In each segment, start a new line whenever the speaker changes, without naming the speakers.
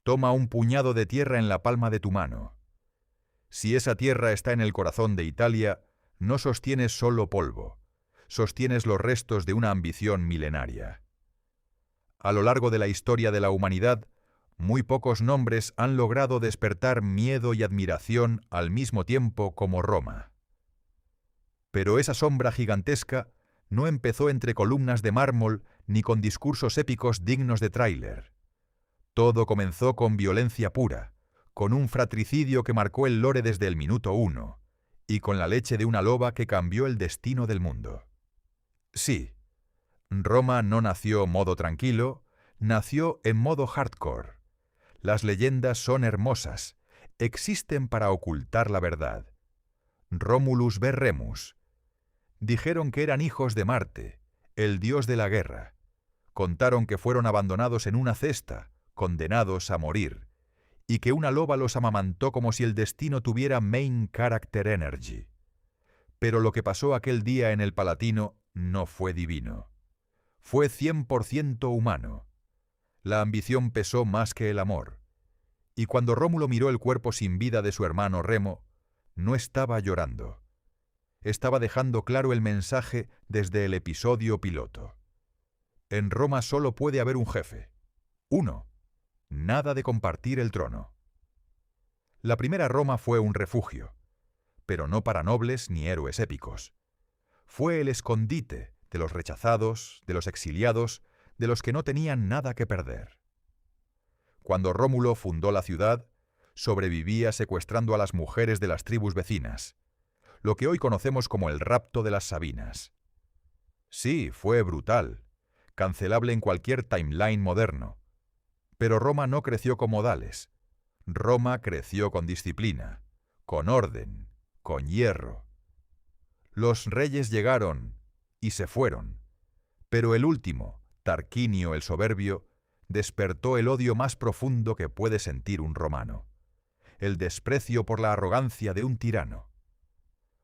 Toma un puñado de tierra en la palma de tu mano. Si esa tierra está en el corazón de Italia, no sostienes solo polvo, sostienes los restos de una ambición milenaria. A lo largo de la historia de la humanidad, muy pocos nombres han logrado despertar miedo y admiración al mismo tiempo como Roma. Pero esa sombra gigantesca no empezó entre columnas de mármol ni con discursos épicos dignos de tráiler. Todo comenzó con violencia pura, con un fratricidio que marcó el lore desde el minuto 1, y con la leche de una loba que cambió el destino del mundo. Sí, Roma no nació modo tranquilo, nació en modo hardcore. Las leyendas son hermosas, existen para ocultar la verdad. Romulus ve Remus. Dijeron que eran hijos de Marte, el dios de la guerra. Contaron que fueron abandonados en una cesta, condenados a morir, y que una loba los amamantó como si el destino tuviera main character energy. Pero lo que pasó aquel día en el Palatino no fue divino. Fue 100% humano. La ambición pesó más que el amor. Y cuando Rómulo miró el cuerpo sin vida de su hermano Remo, no estaba llorando. Estaba dejando claro el mensaje desde el episodio piloto. En Roma solo puede haber un jefe. Uno. Nada de compartir el trono. La primera Roma fue un refugio, pero no para nobles ni héroes épicos. Fue el escondite de los rechazados, de los exiliados, de los que no tenían nada que perder. Cuando Rómulo fundó la ciudad, sobrevivía secuestrando a las mujeres de las tribus vecinas, lo que hoy conocemos como el rapto de las Sabinas. Sí, fue brutal, cancelable en cualquier timeline moderno. Pero Roma no creció con modales. Roma creció con disciplina, con orden, con hierro. Los reyes llegaron y se fueron, pero el último, Tarquinio el soberbio, despertó el odio más profundo que puede sentir un romano, el desprecio por la arrogancia de un tirano.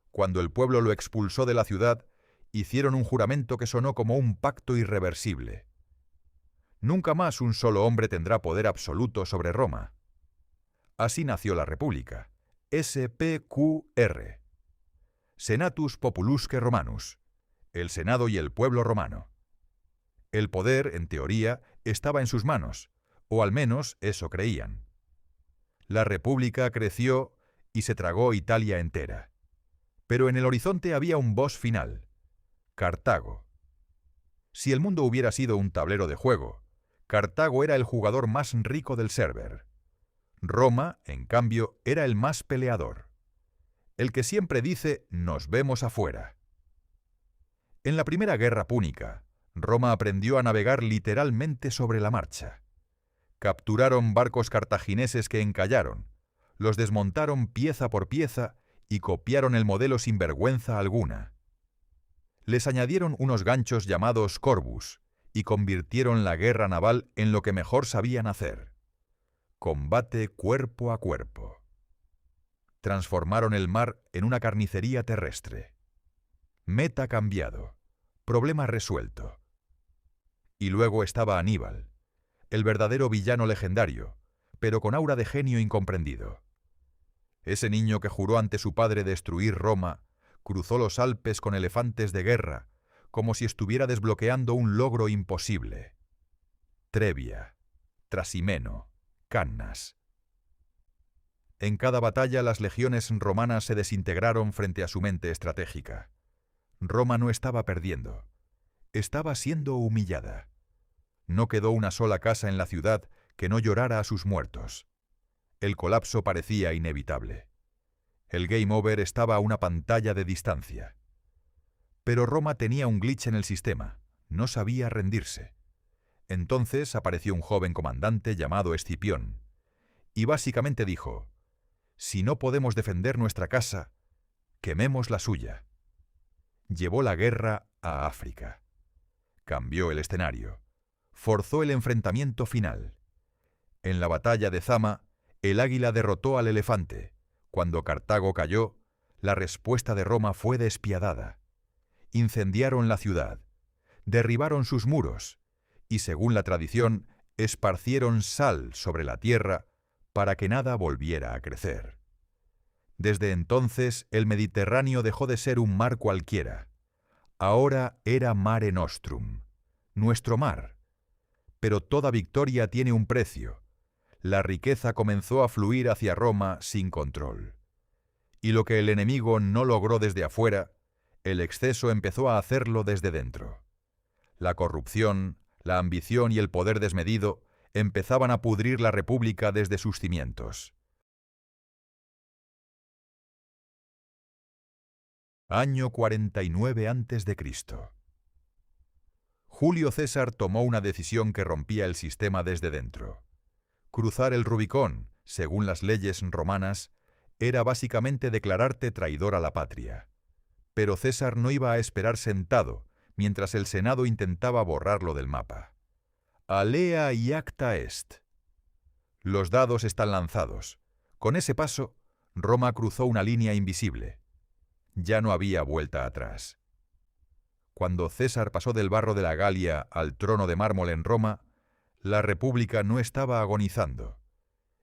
Cuando el pueblo lo expulsó de la ciudad, hicieron un juramento que sonó como un pacto irreversible. Nunca más un solo hombre tendrá poder absoluto sobre Roma. Así nació la República, SPQR. Senatus Populusque Romanus, el Senado y el pueblo romano. El poder, en teoría, estaba en sus manos, o al menos eso creían. La República creció y se tragó Italia entera. Pero en el horizonte había un boss final, Cartago. Si el mundo hubiera sido un tablero de juego, Cartago era el jugador más rico del server. Roma, en cambio, era el más peleador. El que siempre dice, nos vemos afuera. En la primera guerra púnica, Roma aprendió a navegar literalmente sobre la marcha. Capturaron barcos cartagineses que encallaron, los desmontaron pieza por pieza y copiaron el modelo sin vergüenza alguna. Les añadieron unos ganchos llamados corbus y convirtieron la guerra naval en lo que mejor sabían hacer: combate cuerpo a cuerpo. Transformaron el mar en una carnicería terrestre. Meta cambiado, problema resuelto. Y luego estaba Aníbal, el verdadero villano legendario, pero con aura de genio incomprendido. Ese niño que juró ante su padre destruir Roma, cruzó los Alpes con elefantes de guerra, como si estuviera desbloqueando un logro imposible. Trebia, Trasimeno, Cannas. En cada batalla las legiones romanas se desintegraron frente a su mente estratégica. Roma no estaba perdiendo, estaba siendo humillada. No quedó una sola casa en la ciudad que no llorara a sus muertos. El colapso parecía inevitable. El game over estaba a una pantalla de distancia. Pero Roma tenía un glitch en el sistema, no sabía rendirse. Entonces apareció un joven comandante llamado Escipión, y básicamente dijo: si no podemos defender nuestra casa, quememos la suya. Llevó la guerra a África. Cambió el escenario. Forzó el enfrentamiento final. En la batalla de Zama, el águila derrotó al elefante. Cuando Cartago cayó, la respuesta de Roma fue despiadada. Incendiaron la ciudad, derribaron sus muros, y según la tradición, esparcieron sal sobre la tierra para que nada volviera a crecer. Desde entonces el Mediterráneo dejó de ser un mar cualquiera. Ahora era Mare Nostrum, nuestro mar. Pero toda victoria tiene un precio. La riqueza comenzó a fluir hacia Roma sin control. Y lo que el enemigo no logró desde afuera, el exceso empezó a hacerlo desde dentro. La corrupción, la ambición y el poder desmedido empezaban a pudrir la república desde sus cimientos. Año 49 a.C. Julio César tomó una decisión que rompía el sistema desde dentro. Cruzar el Rubicón, según las leyes romanas, era básicamente declararte traidor a la patria. Pero César no iba a esperar sentado, mientras el Senado intentaba borrarlo del mapa. Alea iacta est. Los dados están lanzados. Con ese paso, Roma cruzó una línea invisible. Ya no había vuelta atrás. Cuando César pasó del barro de la Galia al trono de mármol en Roma, la república no estaba agonizando.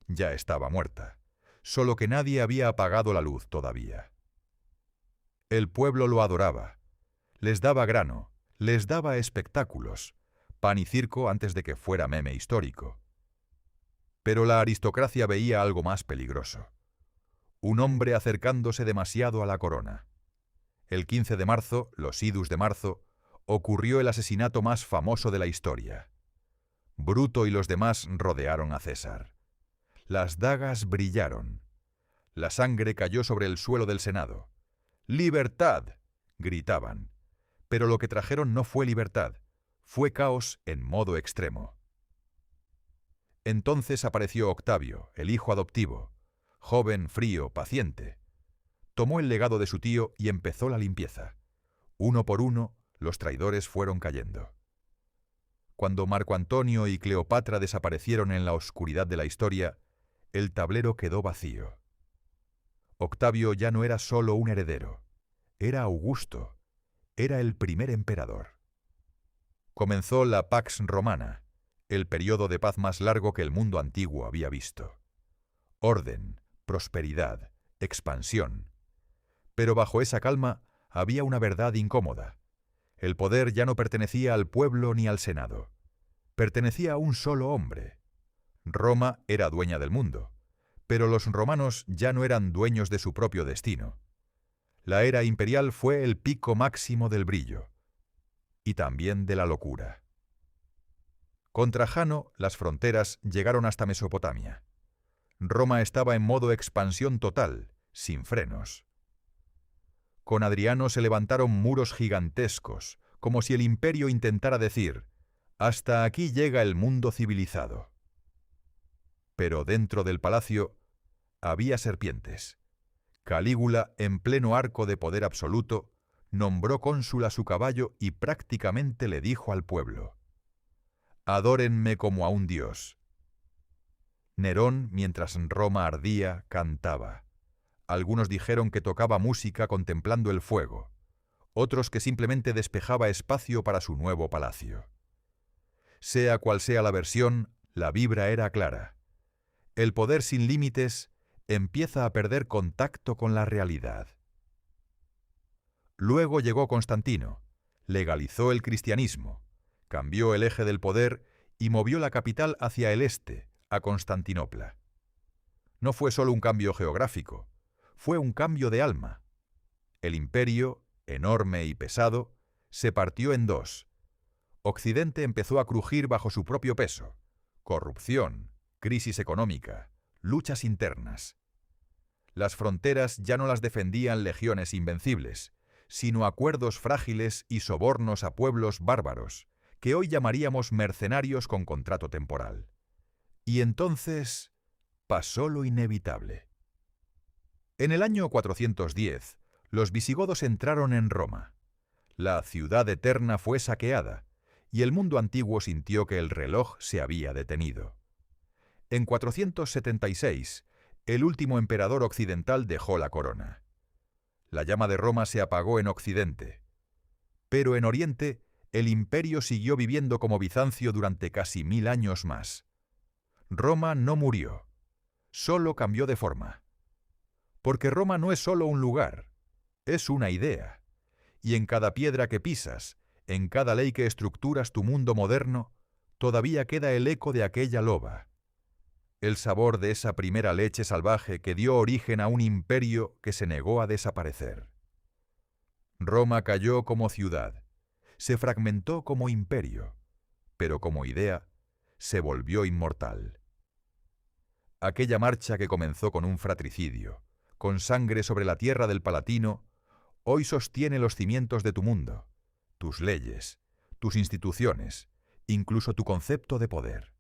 Ya estaba muerta, solo que nadie había apagado la luz todavía. El pueblo lo adoraba. Les daba grano, les daba espectáculos, pan y circo antes de que fuera meme histórico. Pero la aristocracia veía algo más peligroso. Un hombre acercándose demasiado a la corona. El 15 de marzo, los idus de marzo, ocurrió el asesinato más famoso de la historia. Bruto y los demás rodearon a César. Las dagas brillaron. La sangre cayó sobre el suelo del Senado. ¡Libertad!, gritaban. Pero lo que trajeron no fue libertad, fue caos en modo extremo. Entonces apareció Octavio, el hijo adoptivo, joven, frío, paciente. Tomó el legado de su tío y empezó la limpieza. Uno por uno, los traidores fueron cayendo. Cuando Marco Antonio y Cleopatra desaparecieron en la oscuridad de la historia, el tablero quedó vacío. Octavio ya no era solo un heredero, era Augusto, era el primer emperador. Comenzó la Pax Romana, el periodo de paz más largo que el mundo antiguo había visto. Orden, prosperidad, expansión. Pero bajo esa calma había una verdad incómoda. El poder ya no pertenecía al pueblo ni al Senado. Pertenecía a un solo hombre. Roma era dueña del mundo, pero los romanos ya no eran dueños de su propio destino. La era imperial fue el pico máximo del brillo, y también de la locura. Con Trajano, las fronteras llegaron hasta Mesopotamia. Roma estaba en modo expansión total, sin frenos. Con Adriano se levantaron muros gigantescos, como si el imperio intentara decir, hasta aquí llega el mundo civilizado. Pero dentro del palacio había serpientes. Calígula, en pleno arco de poder absoluto, nombró cónsul a su caballo y prácticamente le dijo al pueblo, «Adórenme como a un dios». Nerón, mientras Roma ardía, cantaba. Algunos dijeron que tocaba música contemplando el fuego, otros que simplemente despejaba espacio para su nuevo palacio. Sea cual sea la versión, la vibra era clara. El poder sin límites empieza a perder contacto con la realidad. Luego llegó Constantino, legalizó el cristianismo, cambió el eje del poder y movió la capital hacia el este, a Constantinopla. No fue solo un cambio geográfico, fue un cambio de alma. El imperio, enorme y pesado, se partió en dos. Occidente empezó a crujir bajo su propio peso. Corrupción, crisis económica, luchas internas. Las fronteras ya no las defendían legiones invencibles, sino acuerdos frágiles y sobornos a pueblos bárbaros, que hoy llamaríamos mercenarios con contrato temporal. Y entonces pasó lo inevitable. En el año 410, los visigodos entraron en Roma. La ciudad eterna fue saqueada, y el mundo antiguo sintió que el reloj se había detenido. En 476, el último emperador occidental dejó la corona. La llama de Roma se apagó en Occidente, pero en Oriente el imperio siguió viviendo como Bizancio durante casi 1000 años más. Roma no murió, solo cambió de forma. Porque Roma no es solo un lugar, es una idea. Y en cada piedra que pisas, en cada ley que estructuras tu mundo moderno, todavía queda el eco de aquella loba. El sabor de esa primera leche salvaje que dio origen a un imperio que se negó a desaparecer. Roma cayó como ciudad, se fragmentó como imperio, pero como idea se volvió inmortal. Aquella marcha que comenzó con un fratricidio, con sangre sobre la tierra del Palatino, hoy sostiene los cimientos de tu mundo, tus leyes, tus instituciones, incluso tu concepto de poder.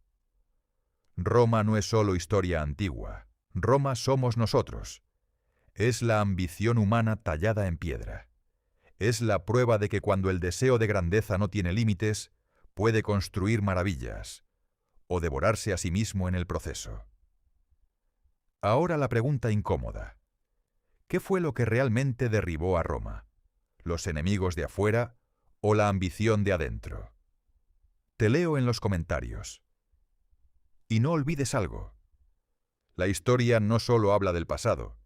Roma no es solo historia antigua, Roma somos nosotros. Es la ambición humana tallada en piedra. Es la prueba de que cuando el deseo de grandeza no tiene límites, puede construir maravillas, o devorarse a sí mismo en el proceso. Ahora la pregunta incómoda. ¿Qué fue lo que realmente derribó a Roma? ¿Los enemigos de afuera o la ambición de adentro? Te leo en los comentarios. Y no olvides algo. La historia no solo habla del pasado,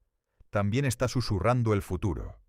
también está susurrando el futuro.